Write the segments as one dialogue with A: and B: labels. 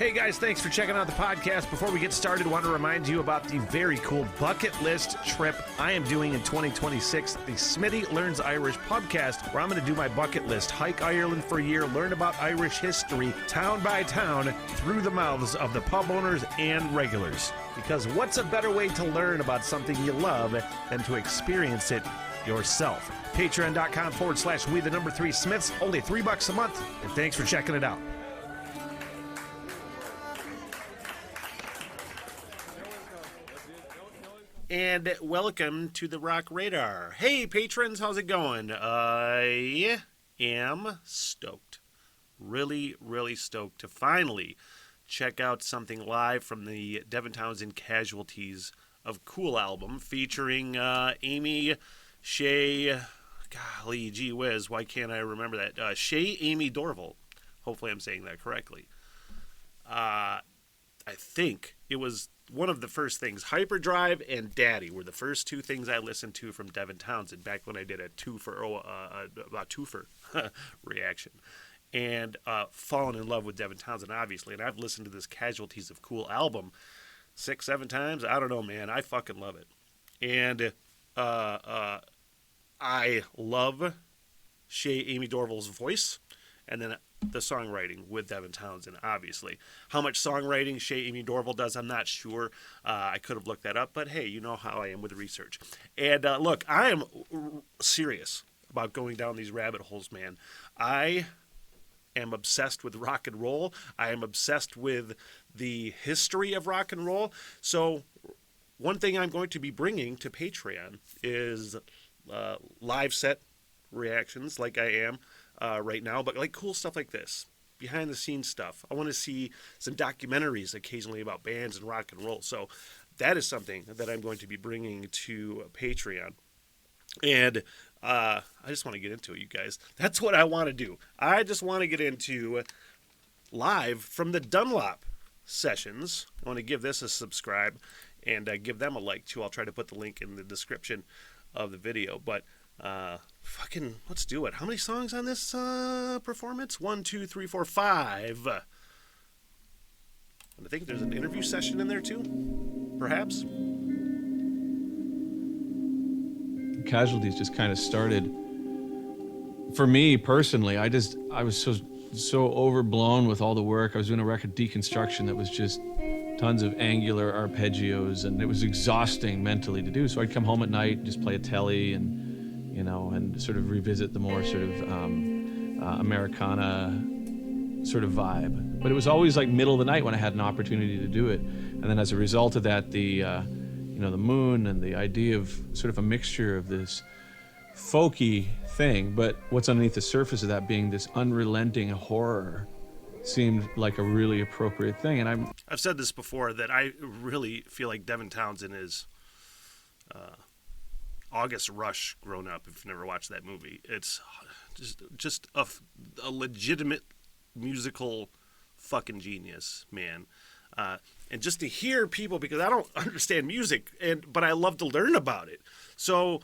A: Hey guys, thanks for checking out the podcast. Before we get started, I want to remind you about the very cool bucket list trip I am doing in 2026, the Smitty Learns Irish podcast, where I'm going to do my bucket list, hike Ireland for a year, learn about Irish history, town by town, through the mouths of the pub owners and regulars. Because what's a better way to learn about something you love than to experience it yourself? Patreon.com/we the number 3 Smiths, only $3 a month, and thanks for checking it out. And welcome to the Rock Radar. Hey, patrons, how's it going? I am stoked. Really, really stoked to finally check out something live from the Devin Townsend Casualties of Cool album featuring Amy, Shay, golly, gee whiz, why can't I remember that? Shay Amy Dorval. Hopefully I'm saying that correctly. I think it was one of the first things. Hyperdrive and Daddy were the first two things I listened to from Devin Townsend back when I did a twofer reaction. And fallen in love with Devin Townsend, obviously. And I've listened to this Casualties of Cool album 6-7 times. I don't know, man. I fucking love it. And I love Shay Amy Dorval's voice. And then the songwriting with Devin Townsend, obviously. How much songwriting Shay Amy Dorval does, I'm not sure. I could have looked that up, but hey, you know how I am with research. And look, I am serious about going down these rabbit holes, man. I am obsessed with rock and roll. I am obsessed with the history of rock and roll. So one thing I'm going to be bringing to Patreon is live set reactions like I am right now, but like cool stuff like this, behind the scenes stuff. I want to see some documentaries occasionally about bands and rock and roll. So that is something that I'm going to be bringing to Patreon. And I just want to get into it, you guys. That's what I want to do. I just want to get into live from the Dunlop sessions. I want to give this a subscribe and give them a like too. I'll try to put the link in the description of the video. But fucking, let's do it. How many songs on this performance? 1, 2, 3, 4, 5. And I think there's an interview session in there too, perhaps.
B: Casualties just kind of started. For me personally, I was so overblown with all the work. I was doing a record deconstruction that was just tons of angular arpeggios, and it was exhausting mentally to do. So I'd come home at night, just play a telly, and and sort of revisit the more sort of Americana sort of vibe. But it was always like middle of the night when I had an opportunity to do it. And then as a result of that, the moon and the idea of sort of a mixture of this folky thing, but what's underneath the surface of that being this unrelenting horror seemed like a really appropriate thing. And
A: I've said this before, that I really feel like Devin Townsend is August Rush grown up. If you've never watched that movie, it's just a legitimate musical fucking genius, man. And just to hear people, because I don't understand music, but I love to learn about it. So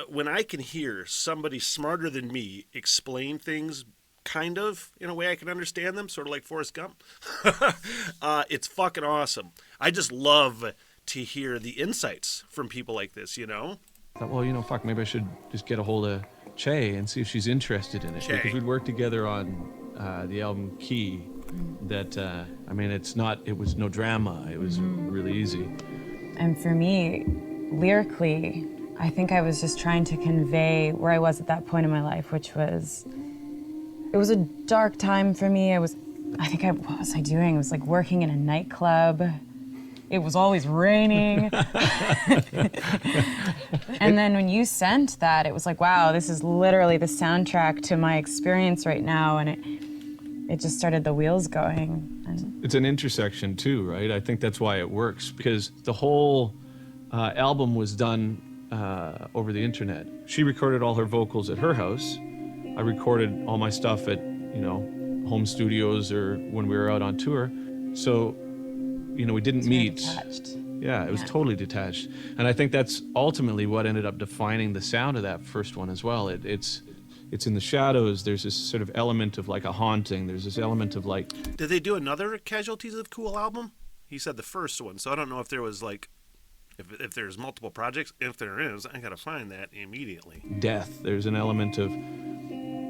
A: when I can hear somebody smarter than me explain things kind of in a way I can understand them, sort of like Forrest Gump, it's fucking awesome. I just love to hear the insights from people like this, I
B: thought, well, fuck, maybe I should just get a hold of Che and see if she's interested in it.
A: Che.
B: Because we'd worked together on the album Key. That it was no drama. It was really easy.
C: And for me, lyrically, I think I was just trying to convey where I was at that point in my life, which was, it was a dark time for me. What was I doing? I was like working in a nightclub. It was always raining. And then when you sent that, it was like, wow, this is literally the soundtrack to my experience right now. And it just started the wheels going. And
B: it's an intersection too, right? I think that's why it works, because the whole album was done over the internet. She recorded all her vocals at her house. I recorded all my stuff at, home studios or when we were out on tour. So, we didn't meet.
C: Detached.
B: Yeah, it was totally detached. And I think that's ultimately what ended up defining the sound of that first one as well. It's it's in the shadows. There's this sort of element of like a haunting. There's this element of like,
A: Did they do another Casualties of Cool album? He said the first one, so I don't know if there was like, if there's multiple projects. If there is, I gotta find that immediately.
B: death. There's an element of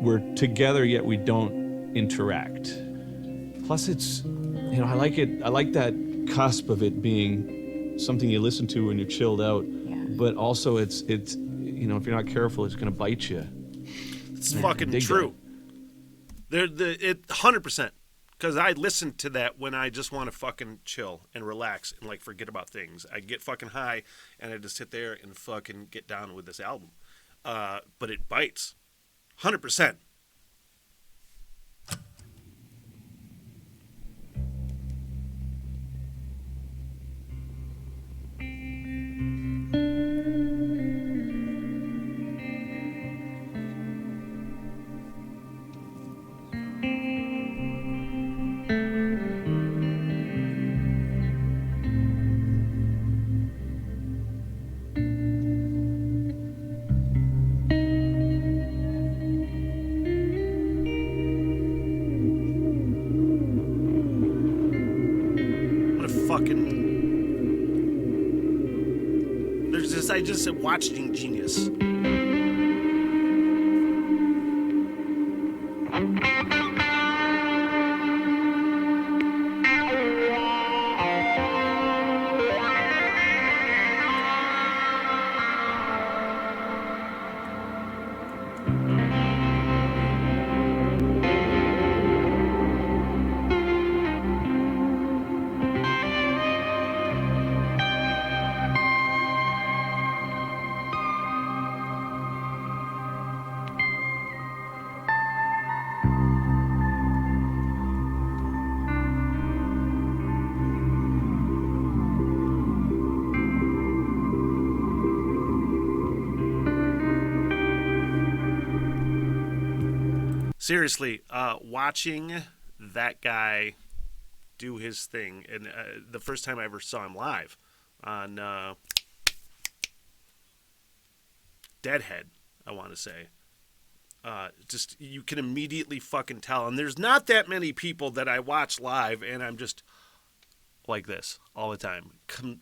B: we're together yet we don't interact. Plus, it's, you know, I like it. I like that cusp of it being something you listen to when you're chilled out, but also it's you know, if you're not careful, it's gonna bite you.
A: It's fucking true. It 100%. Because I listen to that when I just want to fucking chill and relax and like forget about things. I get fucking high and I just sit there and fucking get down with this album. But it bites. 100%. I just said watching genius. Seriously, watching that guy do his thing, and the first time I ever saw him live on Deadhead, I want to say, just you can immediately fucking tell. And there's not that many people that I watch live, and I'm just like this all the time,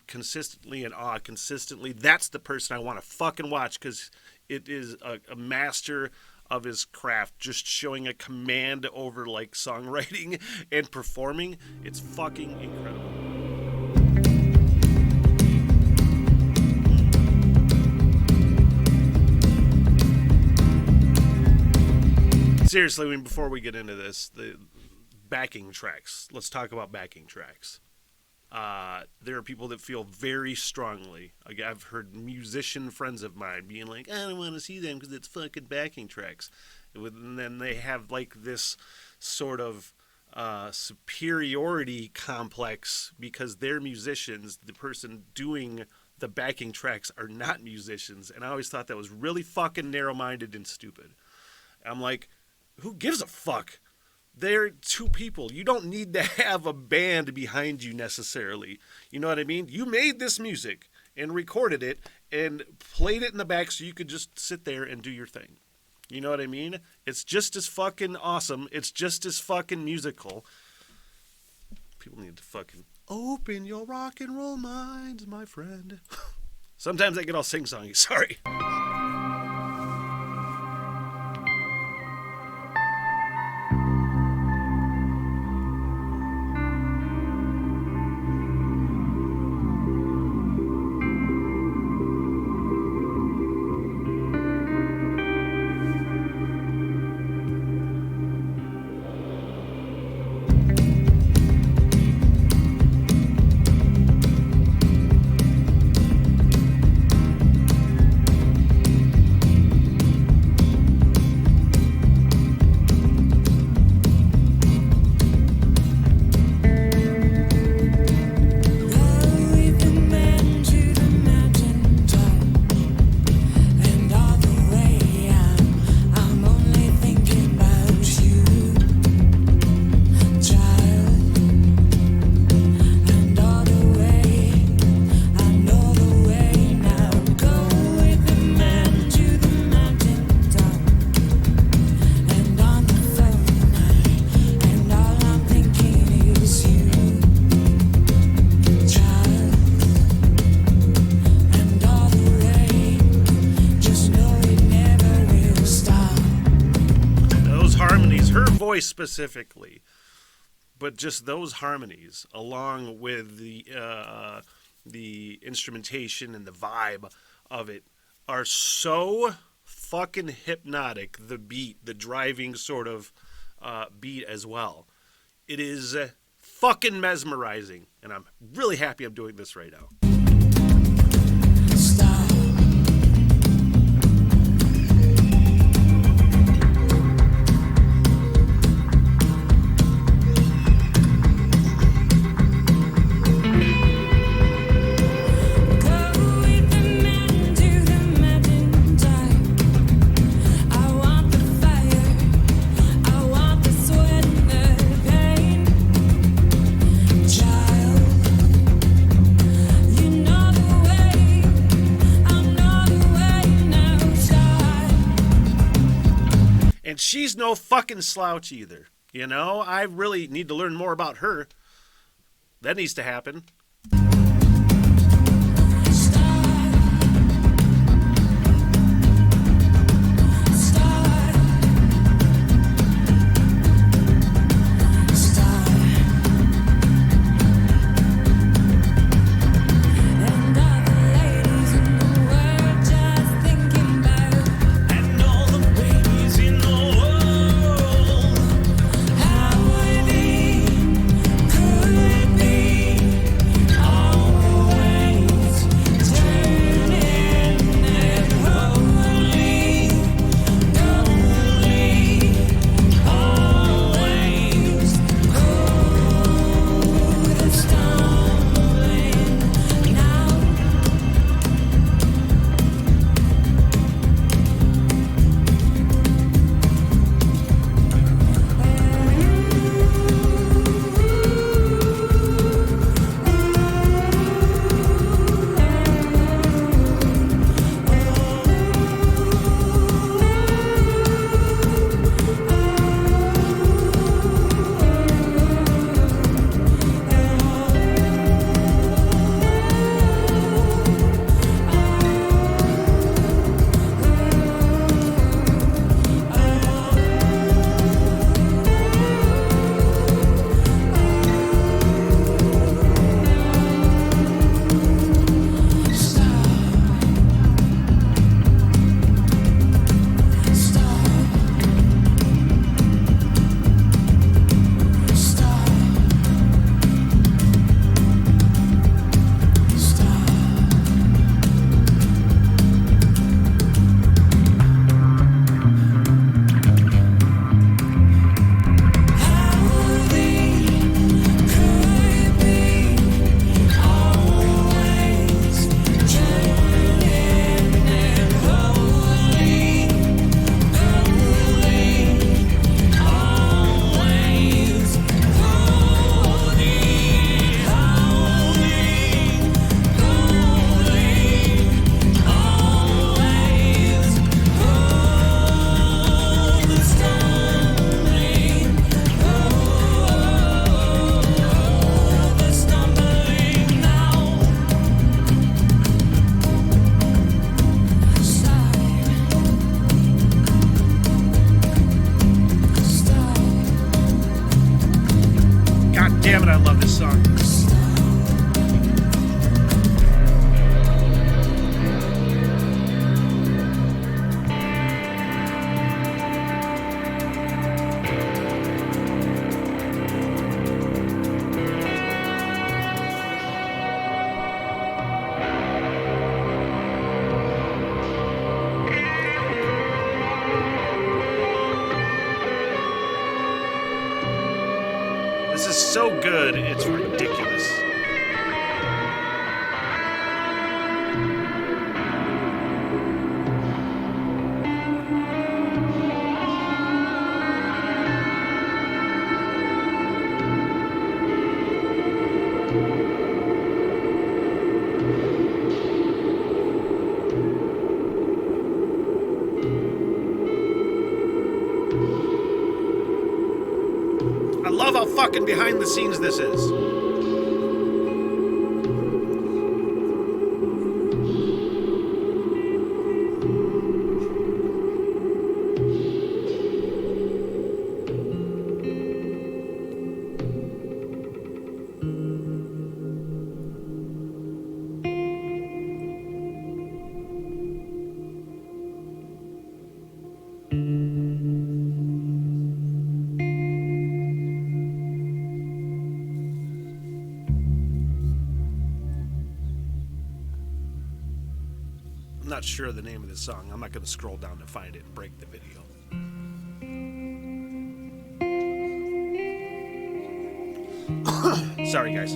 A: consistently in awe, consistently. That's the person I want to fucking watch, because it is a master of his craft, just showing a command over like songwriting and performing. It's fucking incredible. Seriously, I mean, before we get into this, the backing tracks. Let's talk about backing tracks. There are people that feel very strongly. Like, I've heard musician friends of mine being like, I don't want to see them because it's fucking backing tracks. And then they have like this sort of superiority complex because they're musicians. The person doing the backing tracks are not musicians. And I always thought that was really fucking narrow-minded and stupid. I'm like, who gives a fuck? They're two people. You don't need to have a band behind you necessarily. You know what I mean? You made this music and recorded it and played it in the back so you could just sit there and do your thing. You know what I mean? It's just as fucking awesome. It's just as fucking musical. People need to fucking open your rock and roll minds, my friend. Sometimes I get all sing-songy. Sorry. voice specifically, but just those harmonies, along with the instrumentation and the vibe of it, are so fucking hypnotic. The beat, the driving sort of beat as well. It is fucking mesmerizing, and I'm really happy I'm doing this right now. And she's no fucking slouch either. You know, I really need to learn more about her. That needs to happen. Damn it, I love this song. This is so good, it's ridiculous. I love how fucking behind the scenes this is. not sure of the name of this song. I'm not going to scroll down to find it and break the video. Sorry, guys.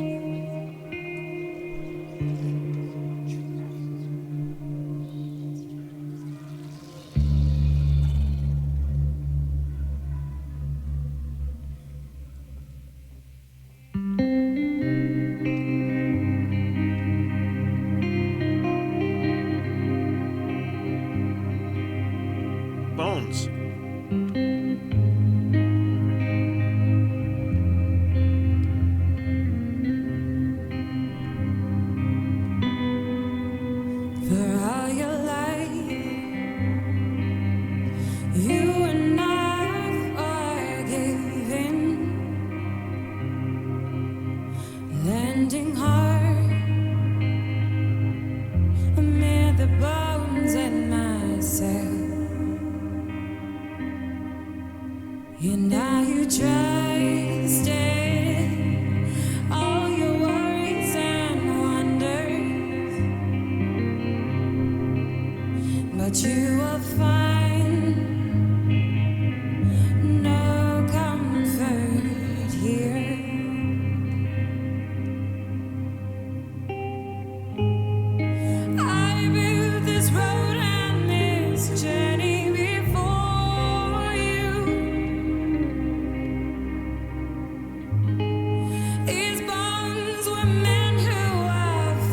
A: Bones.
D: For all your life, you were not forgiven. Landing hard amid the bones in myself. Now you trusted all your worries and wonders, but you will find no comfort here. I built this road and this journey before you. These bones were men who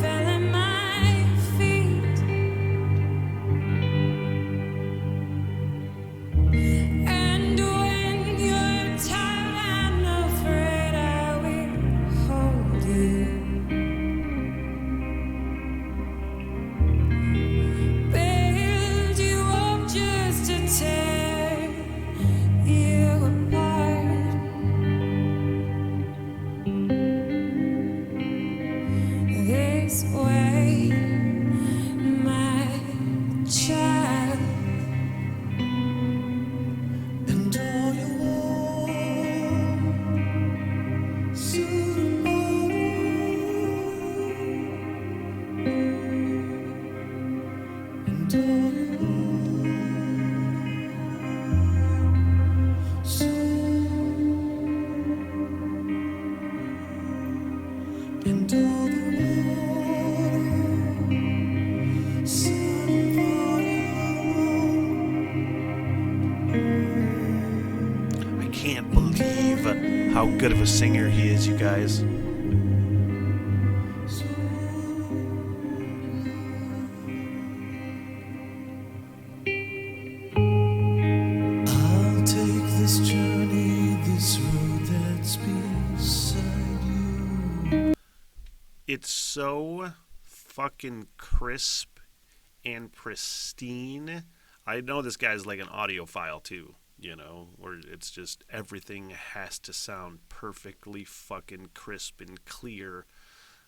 D: fell at my feet. And when you're tired and afraid, I will hold you. Build you up just to tear you apart. This way, my child. And all you want, and all you and all the
A: I can't believe how good of a singer he is, you guys.
D: I'll take this journey, this road that's beside you.
A: It's so fucking crisp and pristine. I know this guy's like an audiophile too, you know, where it's just everything has to sound perfectly fucking crisp and clear.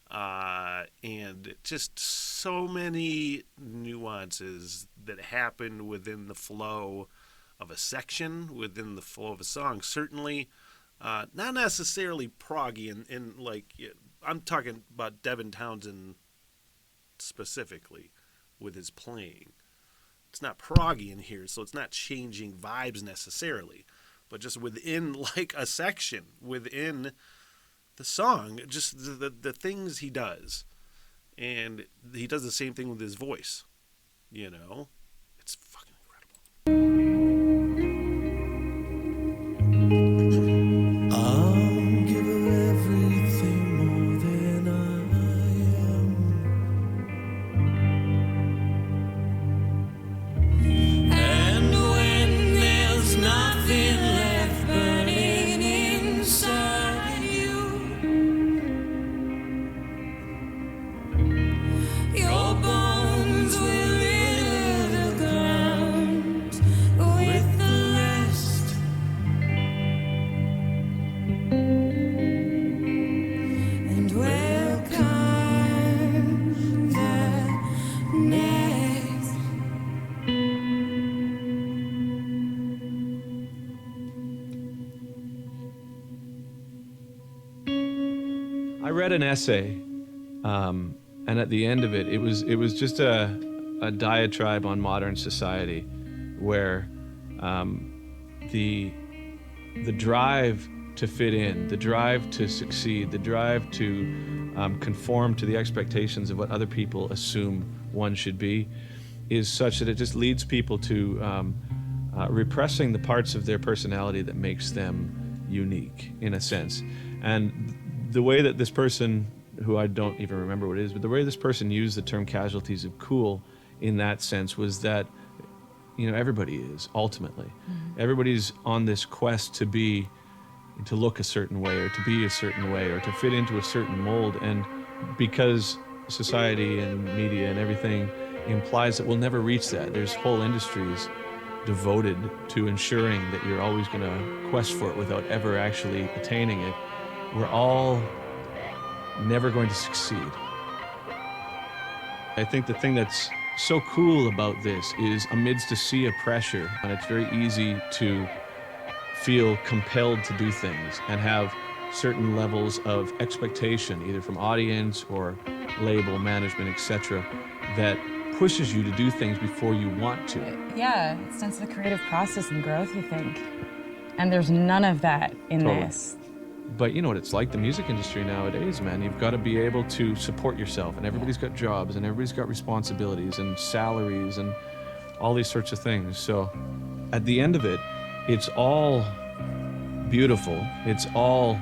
A: And just so many nuances that happen within the flow of a section, within the flow of a song. Certainly, not necessarily proggy, and like, I'm talking about Devin Townsend specifically with his playing. It's not proggy in here, so it's not changing vibes necessarily, but just within like a section, within the song, just the things he does. And he does the same thing with his voice, you know? It's fucking incredible.
D: I'll give her everything more than I am. And when there's nothing left burning inside you, your bones will live the ground with the rest. And welcome the next.
B: I read an essay, and at the end of it, it was just a diatribe on modern society where the drive to fit in, the drive to succeed, the drive to conform to the expectations of what other people assume one should be is such that it just leads people to repressing the parts of their personality that makes them unique, in a sense. And the way that this person, who I don't even remember what it is, but the way this person used the term casualties of cool in that sense was that, you know, everybody is, ultimately. Mm-hmm. Everybody's on this quest to look a certain way, or to be a certain way, or to fit into a certain mold. And because society and media and everything implies that we'll never reach that, there's whole industries devoted to ensuring that you're always going to quest for it without ever actually attaining it. We're all never going to succeed. I think the thing that's so cool about this is, amidst a sea of pressure, and it's very easy to feel compelled to do things and have certain levels of expectation, either from audience or label management, etc., that pushes you to do things before you want to.
C: Yeah, it stunts the creative process and growth, you think. And there's none of that in this.
B: But you know what it's like, the music industry nowadays, man. You've got to be able to support yourself, and everybody's got jobs, and everybody's got responsibilities and salaries and all these sorts of things. So at the end of it, it's all beautiful. It's all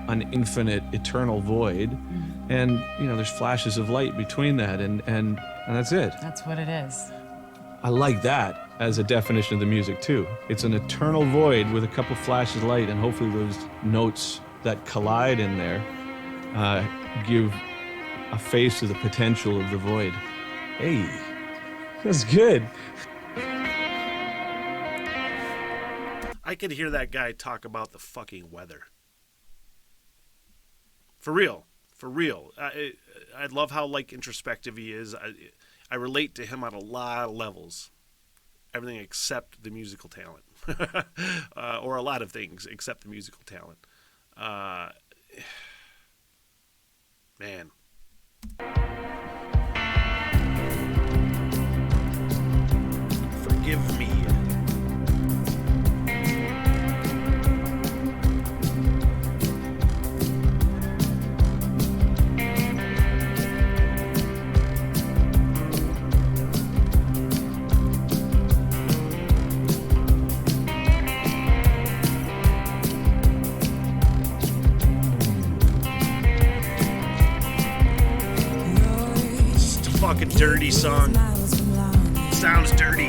B: an infinite, eternal void. Mm-hmm. And, you know, there's flashes of light between that, and that's it.
C: That's what it is.
B: I like that as a definition of the music, too. It's an eternal void with a couple flashes of light, and hopefully those notes that collide in there give a face to the potential of the void. Hey, that's good.
A: I could hear that guy talk about the fucking weather. For real. For real. I love how, like, introspective he is. I relate to him on a lot of levels. Everything except the musical talent. Or a lot of things except the musical talent. Man. Forgive me. Fucking dirty song. Sounds dirty.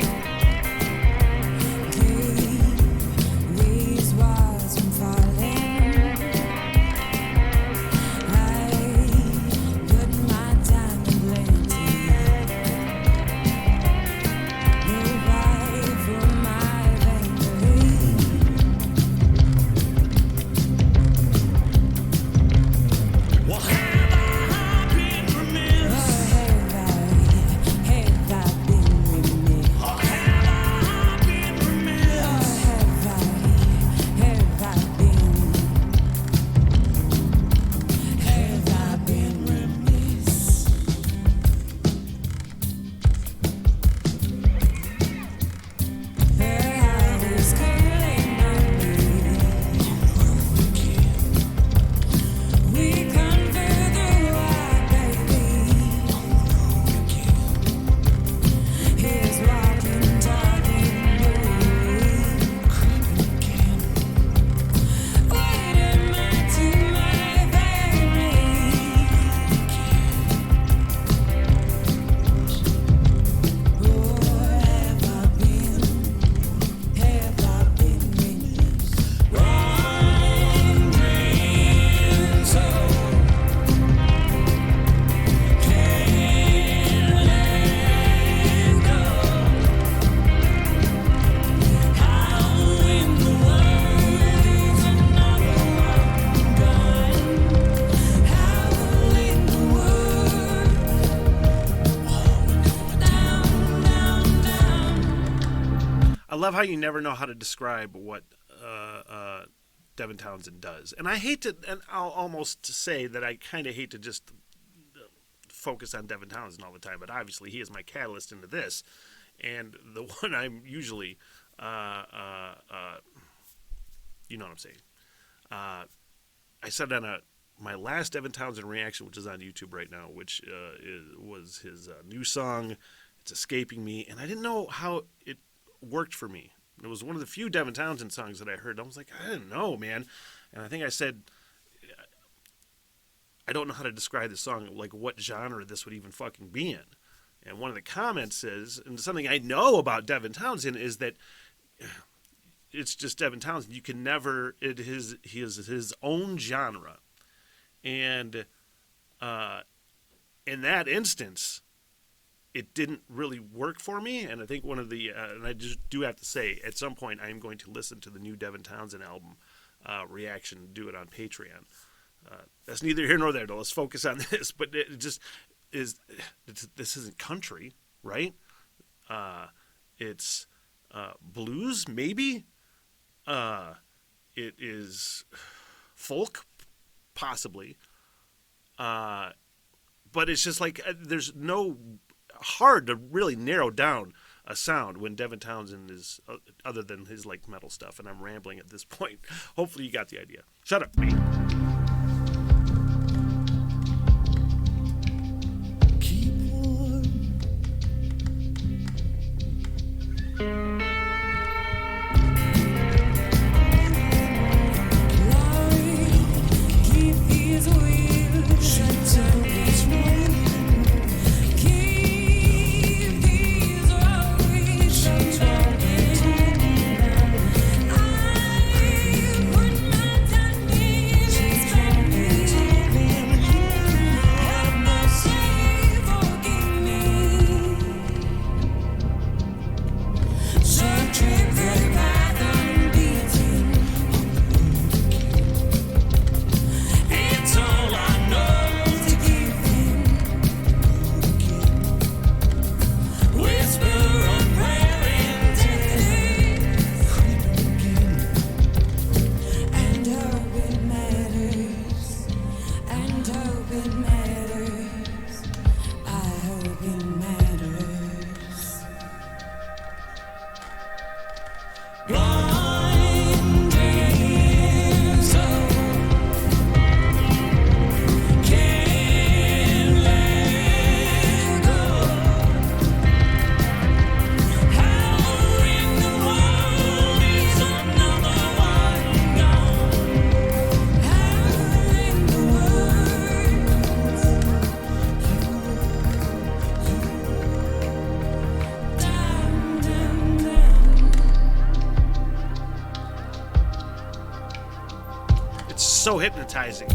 A: I love how you never know how to describe what Devin Townsend does. And I hate to, and I'll almost say that I kind of hate to just focus on Devin Townsend all the time, but obviously he is my catalyst into this. And the one I'm usually, you know what I'm saying. I said on my last Devin Townsend reaction, which is on YouTube right now, which was his new song, It's Escaping Me, and I didn't know how it worked for me. It was one of the few Devin Townsend songs that I heard. I was like, I didn't know, man. And I think I said, I don't know how to describe this song, like what genre this would even fucking be in. And one of the comments is, and something I know about Devin Townsend is that it's just Devin Townsend. You can never, he is his own genre. And in that instance, it didn't really work for me. And I think one of the, and I just do have to say, at some point I am going to listen to the new Devin Townsend album reaction, do it on Patreon. That's neither here nor there, though. Let's focus on this. But it just is, this isn't country, right? It's blues, maybe. It is folk, possibly. But it's just like, there's no, hard to really narrow down a sound when Devin Townsend is, other than his like metal stuff, and I'm rambling at this point. Hopefully you got the idea. Shut up, me.
D: Keep warm.
E: Keep these wheels shut these keep these roads shut I put my time in have mercy, forgive me. Searching for the path I'm beating. It's all I know to give him. Whisper a prayer intently, and hope it matters, and hope it matters. I hope it matters. Blind dreams can't let go. How in the world is another one gone? How in the world? Down, down, down.
A: It's so hypnotizing.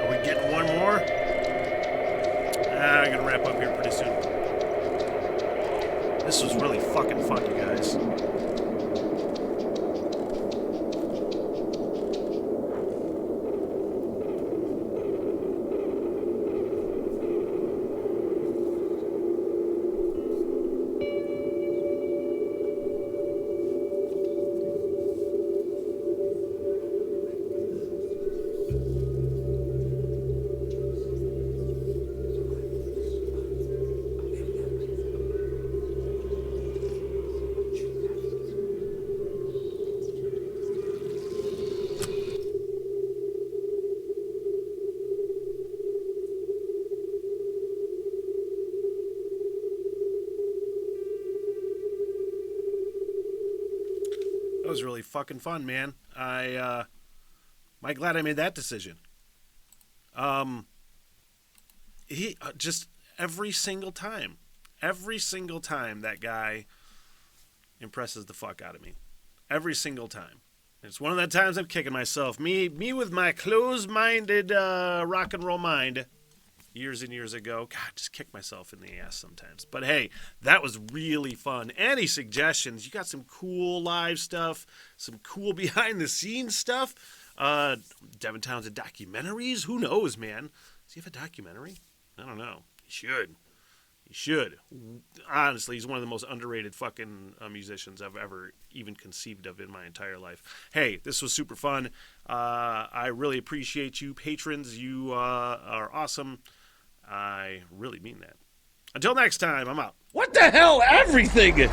A: Are we getting one more? I'm gonna wrap up here pretty soon. This was really fucking fun, you guys. That was really fucking fun, man. I'm glad I made that decision. He just every single time that guy impresses the fuck out of me. Every single time. It's one of the times I'm kicking myself. Me with my closed-minded rock and roll mind years and years ago. God, just kick myself in the ass sometimes. But hey, that was really fun. Any suggestions? You got some cool live stuff, some cool behind-the-scenes stuff. Devin Townsend documentaries? Who knows, man? Does he have a documentary? I don't know. He should. He should. Honestly, he's one of the most underrated fucking musicians I've ever even conceived of in my entire life. Hey, this was super fun. I really appreciate you, patrons. You are awesome. I really mean that. Until next time, I'm out.
F: What the hell, everything?